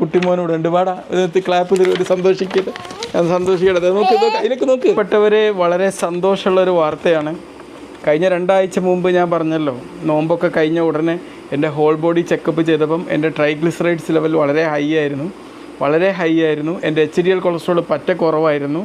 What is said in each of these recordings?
കുട്ടിമോനോട് ഉണ്ട് പാടാ ക്ലാപ്പ് ഒരു സന്തോഷിക്കട്ടെ, സന്തോഷിക്കട്ടെ. നോക്ക് അതിലേക്ക് നോക്ക്. പെട്ടവരെ വളരെ സന്തോഷമുള്ളൊരു വാർത്തയാണ്. കഴിഞ്ഞ 2 ആഴ്ച മുമ്പ് ഞാൻ പറഞ്ഞല്ലോ, നോമ്പൊക്കെ കഴിഞ്ഞ ഉടനെ എൻ്റെ ഹോൾ ബോഡി ചെക്കപ്പ് ചെയ്തപ്പം എൻ്റെ ട്രൈഗ്ലിസറൈഡ്സ് ലെവൽ വളരെ ഹൈ ആയിരുന്നു. എൻ്റെ HDL കൊളസ്ട്രോൾ പറ്റ കുറവായിരുന്നു.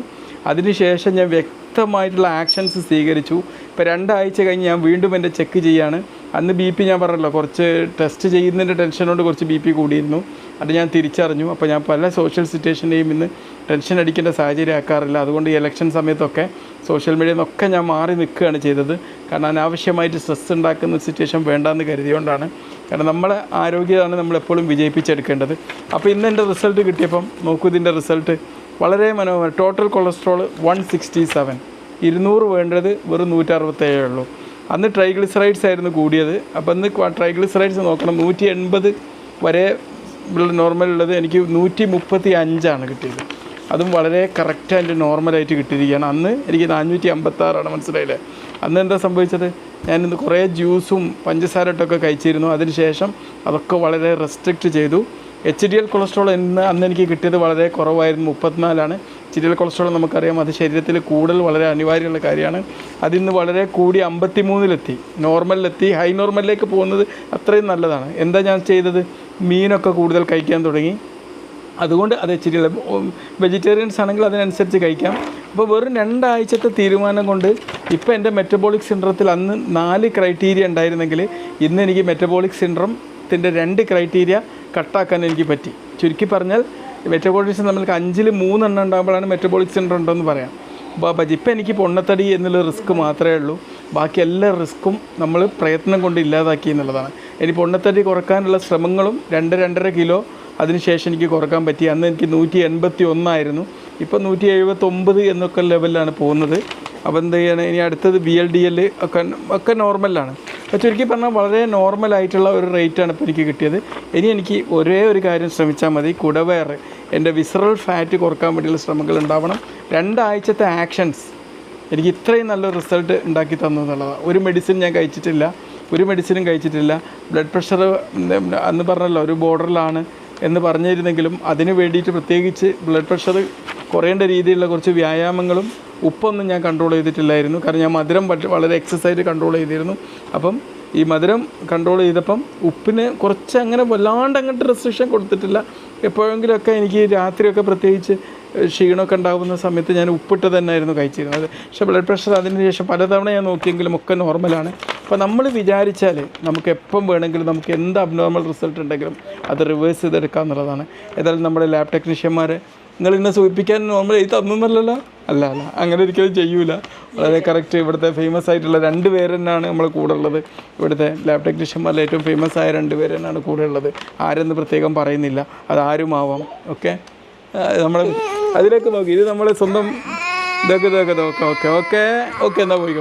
അതിനുശേഷം ഞാൻ വ്യക്തമായിട്ടുള്ള ആക്ഷൻസ് സ്വീകരിച്ചു. ഇപ്പോൾ 2 ആഴ്ച കഴിഞ്ഞ് ഞാൻ വീണ്ടും എൻ്റെ ചെക്ക് ചെയ്യാണ്. അന്ന് BP ഞാൻ പറഞ്ഞല്ലോ, കുറച്ച് ടെസ്റ്റ് ചെയ്യുന്നതിൻ്റെ ടെൻഷനോട് കുറച്ച് BP കൂടിയിരുന്നു. അത് ഞാൻ തിരിച്ചറിഞ്ഞു. അപ്പോൾ ഞാൻ പല സോഷ്യൽ സിറ്റുവേഷൻ്റെയും ഇന്ന് ടെൻഷൻ അടിക്കേണ്ട സാഹചര്യം ആക്കാറില്ല. അതുകൊണ്ട് ഈ ഇലക്ഷൻ സമയത്തൊക്കെ സോഷ്യൽ മീഡിയയിൽ നിന്നൊക്കെ ഞാൻ മാറി നിൽക്കുകയാണ് ചെയ്തത്. കാരണം അനാവശ്യമായിട്ട് സ്ട്രെസ് ഉണ്ടാക്കുന്ന സിറ്റുവേഷൻ വേണ്ടാന്ന് കരുതിയോണ്ടാണ്. കാരണം നമ്മളെ ആരോഗ്യമാണ് നമ്മളെപ്പോഴും വിജയിപ്പിച്ചെടുക്കേണ്ടത്. അപ്പോൾ ഇന്ന് എൻ്റെ റിസൾട്ട് കിട്ടിയപ്പം നോക്കൂ, ഇതിൻ്റെ റിസൾട്ട് വളരെ മനോഹരം. ടോട്ടൽ കൊളസ്ട്രോൾ 167, 200 വേണ്ടത് വെറും 167 ഉള്ളൂ. അന്ന് ട്രൈഗ്ലിസറൈഡ്സ് ആയിരുന്നു കൂടിയത്. അപ്പോൾ ഇന്ന് ട്രൈഗ്ലിസറൈഡ്സ് നോക്കണം, 180 വരെ നോർമൽ ഉള്ളത് എനിക്ക് 135 കിട്ടിയത്. അതും വളരെ കറക്റ്റായിട്ട് നോർമലായിട്ട് കിട്ടിയിരിക്കുകയാണ്. അന്ന് എനിക്ക് 456, മനസ്സിലായില്ലേ? അന്ന് എന്താ സംഭവിച്ചത്, ഞാനിന്ന് കുറേ ജ്യൂസും പഞ്ചസാര ഇട്ടൊക്കെ കഴിച്ചിരുന്നു. അതിനുശേഷം അതൊക്കെ വളരെ റെസ്ട്രിക്റ്റ് ചെയ്തു. HDL കൊളസ്ട്രോൾ അന്ന് എനിക്ക് കിട്ടിയത് വളരെ കുറവായിരുന്നു, 34. HDL കൊളസ്ട്രോൾ നമുക്കറിയാം, അത് ശരീരത്തിൽ കൂടുതൽ വളരെ അനിവാര്യമുള്ള കാര്യമാണ്. അതിന്ന് വളരെ കൂടി 53 നോർമലിലെത്തി. ഹൈ നോർമലിലേക്ക് പോകുന്നത് അത്രയും നല്ലതാണ്. എന്താ ഞാൻ ചെയ്തത്, മീനൊക്കെ കൂടുതൽ കഴിക്കാൻ തുടങ്ങി. അതുകൊണ്ട് അത് HDL, വെജിറ്റേറിയൻസ് ആണെങ്കിൽ അതിനനുസരിച്ച് കഴിക്കാം. അപ്പോൾ വെറും 2 ആഴ്ചത്തെ തീരുമാനം കൊണ്ട് ഇപ്പോൾ എൻ്റെ മെറ്റബോളിക് സിൻഡ്രത്തിൽ അന്ന് 4 ക്രൈറ്റീരിയ ഉണ്ടായിരുന്നെങ്കിൽ ഇന്ന് എനിക്ക് മെറ്റബോളിക് സിൻഡ്രത്തിൻ്റെ 2 ക്രൈറ്റീരിയ കട്ടാക്കാൻ എനിക്ക് പറ്റി. ചുരുക്കി പറഞ്ഞാൽ മെറ്റബോളിക്സ് നമ്മൾക്ക് 5-ൽ 3 എണ്ണം ഉണ്ടാകുമ്പോഴാണ് മെറ്റബോളിക് സിൻഡ്രം ഉണ്ടെന്ന് പറയാം. അപ്പോൾ ഇപ്പം എനിക്ക് പൊണ്ണത്തടി എന്നുള്ള റിസ്ക് മാത്രമേ ഉള്ളൂ. ബാക്കി എല്ലാ റിസ്ക്കും നമ്മൾ പ്രയത്നം കൊണ്ട് ഇല്ലാതാക്കി എന്നുള്ളതാണ്. ഇനി പൊണ്ണത്തടി കുറക്കാനുള്ള ശ്രമങ്ങളും 2-2.5 കിലോ അതിനുശേഷം എനിക്ക് കുറക്കാൻ പറ്റി. അന്ന് എനിക്ക് 181 ആയിരുന്നു, ഇപ്പോൾ 179 എന്നൊക്കെ ലെവലിലാണ് പോകുന്നത്. അപ്പോൾ എന്ത് ചെയ്യണം, ഇനി അടുത്തത് VLDL ഒക്കെ നോർമലാണ്. അപ്പോൾ ചുരുക്കി പറഞ്ഞാൽ വളരെ നോർമലായിട്ടുള്ള ഒരു റേറ്റാണ് ഇപ്പോൾ എനിക്ക് കിട്ടിയത്. ഇനി എനിക്ക് ഒരേ ഒരു കാര്യം ശ്രമിച്ചാൽ മതി, കുടവയർ, എൻ്റെ വിസറൽ ഫാറ്റ് കുറക്കാൻ വേണ്ടിയുള്ള ശ്രമങ്ങൾ ഉണ്ടാവണം. 2 ആഴ്ചത്തെ ആക്ഷൻസ് എനിക്ക് ഇത്രയും നല്ല റിസൾട്ട് ഉണ്ടാക്കി തന്നു എന്നുള്ളതാണ്. ഒരു മെഡിസിൻ ഞാൻ കഴിച്ചിട്ടില്ല, ഒരു മെഡിസിനും കഴിച്ചിട്ടില്ല. ബ്ലഡ് പ്രഷർ അന്ന് പറഞ്ഞല്ലോ ഒരു ബോർഡറിലാണ് എന്ന് പറഞ്ഞിരുന്നെങ്കിലും അതിന് വേണ്ടിയിട്ട് പ്രത്യേകിച്ച് ബ്ലഡ് പ്രഷർ കുറയേണ്ട രീതിയിലുള്ള കുറച്ച് വ്യായാമങ്ങളും ഉപ്പൊന്നും ഞാൻ കൺട്രോൾ ചെയ്തിട്ടില്ലായിരുന്നു. കാരണം ഞാൻ മധുരം വളരെ എക്സസൈസ് കൺട്രോൾ ചെയ്തിരുന്നു. അപ്പം ഈ മധുരം കൺട്രോൾ ചെയ്തപ്പം ഉപ്പിന് കുറച്ച് അങ്ങനെ വല്ലാണ്ട് അങ്ങോട്ട് റെസ്ട്രിക്ഷൻ കൊടുത്തിട്ടില്ല. എപ്പോഴെങ്കിലുമൊക്കെ എനിക്ക് രാത്രിയൊക്കെ പ്രത്യേകിച്ച് ക്ഷീണമൊക്കെ ഉണ്ടാകുന്ന സമയത്ത് ഞാൻ ഉപ്പിട്ട് തന്നെയായിരുന്നു കഴിച്ചിരുന്നത്. പക്ഷേ ബ്ലഡ് പ്രഷർ അതിന് ശേഷം പലതവണ ഞാൻ നോക്കിയെങ്കിലും ഒക്കെ നോർമലാണ്. അപ്പോൾ നമ്മൾ വിചാരിച്ചാൽ നമുക്ക് എപ്പം വേണമെങ്കിലും നമുക്ക് എന്ത് അബ്നോർമൽ റിസൾട്ട് ഉണ്ടെങ്കിലും അത് റിവേഴ്സ് ചെയ്തെടുക്കുക എന്നുള്ളതാണ്. ഏതായാലും നമ്മുടെ ലാബ് ടെക്നീഷ്യന്മാർ നിങ്ങൾ ഇന്നെ സൂചിപ്പിക്കാൻ നോർമൽ ഇത് തന്നല്ലോ, അല്ല അങ്ങനെ ഒരിക്കലും ചെയ്യൂല. വളരെ കറക്റ്റ് ഇവിടുത്തെ ഫേമസ് ആയിട്ടുള്ള 2 പേര് തന്നെയാണ് നമ്മൾ കൂടെ ഉള്ളത്. ഇവിടുത്തെ ലാബ് ടെക്നീഷ്യന്മാരിൽ ഏറ്റവും ഫേമസ് ആയ 2 പേര് തന്നെയാണ് കൂടെ ഉള്ളത്. ആരെന്ന് പ്രത്യേകം പറയുന്നില്ല, അതാരും ആവാം. ഓക്കെ, നമ്മൾ അതിലേക്ക് നോക്കി, ഇത് നമ്മളെ സ്വന്തം ഇതൊക്കെ ഓക്കെ എന്നാൽ പോയി